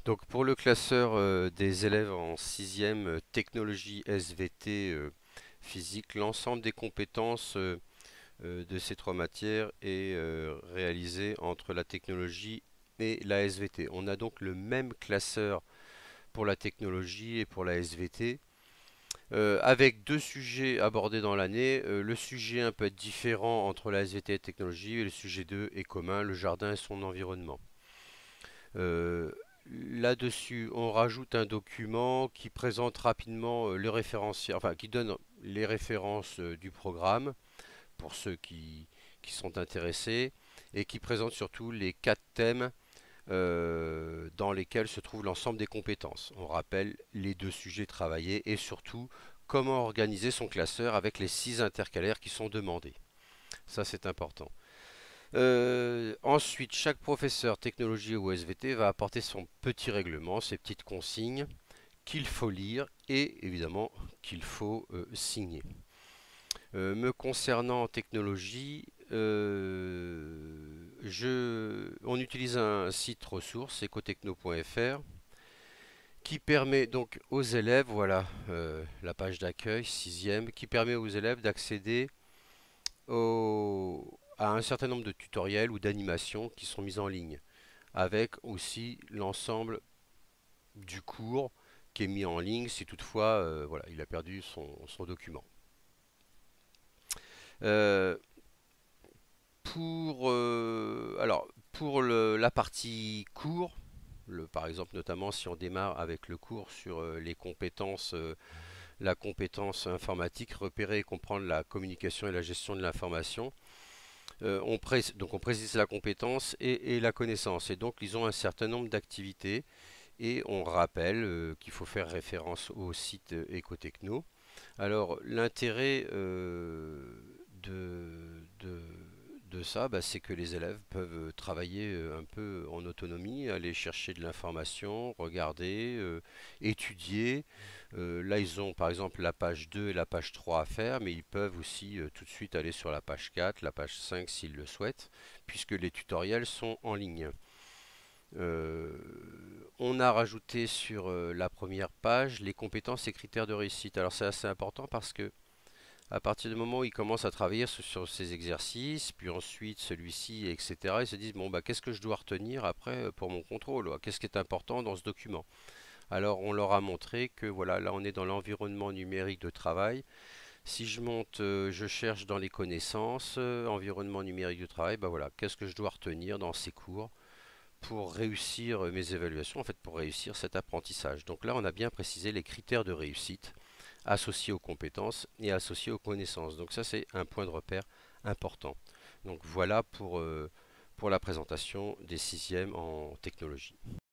Donc pour le classeur des élèves en sixième technologie SVT physique, l'ensemble des compétences de ces trois matières est réalisé entre la technologie et la SVT. On a donc le même classeur pour la technologie et pour la SVT, avec deux sujets abordés dans l'année. Le sujet 1 peut être différent entre la SVT et la technologie, et le sujet 2 est commun, le jardin et son environnement. Euh, Là-dessus, on rajoute un document qui présente rapidement le référentiel, enfin qui donne les références du programme pour ceux qui sont intéressés, et qui présente surtout les quatre thèmes dans lesquels se trouve l'ensemble des compétences. On rappelle les deux sujets travaillés et surtout comment organiser son classeur avec les six intercalaires qui sont demandés. Ça, c'est important. Ensuite, chaque professeur technologie ou SVT va apporter son petit règlement, ses petites consignes qu'il faut lire et évidemment qu'il faut signer. Me concernant en technologie, on utilise un site ressource, ecotechno.fr, qui permet donc aux élèves, voilà la page d'accueil, sixième, qui permet aux élèves d'accéder à un certain nombre de tutoriels ou d'animations qui sont mises en ligne, avec aussi l'ensemble du cours qui est mis en ligne si toutefois voilà, il a perdu son document. Euh, pour la partie cours, par exemple notamment si on démarre avec le cours sur les compétences, la compétence informatique, repérer et comprendre la communication et la gestion de l'information, donc on précise la compétence et la connaissance. Et donc ils ont un certain nombre d'activités et on rappelle qu'il faut faire référence au site Ecotechno. Alors l'intérêt de ça, bah, c'est que les élèves peuvent travailler un peu en autonomie, aller chercher de l'information, regarder, étudier. Là, ils ont par exemple la page 2 et la page 3 à faire, mais ils peuvent aussi tout de suite aller sur la page 4, la page 5 s'ils le souhaitent, puisque les tutoriels sont en ligne. Euh, on a rajouté sur la première page les compétences et critères de réussite. Alors c'est assez important parce que à partir du moment où ils commencent à travailler sur ces exercices, puis ensuite celui-ci, etc., ils se disent bon bah qu'est-ce que je dois retenir après pour mon contrôle? Qu'est-ce qui est important dans ce document? Alors on leur a montré que voilà, là on est dans l'environnement numérique de travail. Si je monte, je cherche dans les connaissances, environnement numérique de travail, bah voilà, qu'est-ce que je dois retenir dans ces cours pour réussir mes évaluations, en fait pour réussir cet apprentissage. Donc là on a bien précisé les critères de réussite associé aux compétences et associé aux connaissances. Donc ça, c'est un point de repère important. Donc voilà pour la présentation des sixièmes en technologie.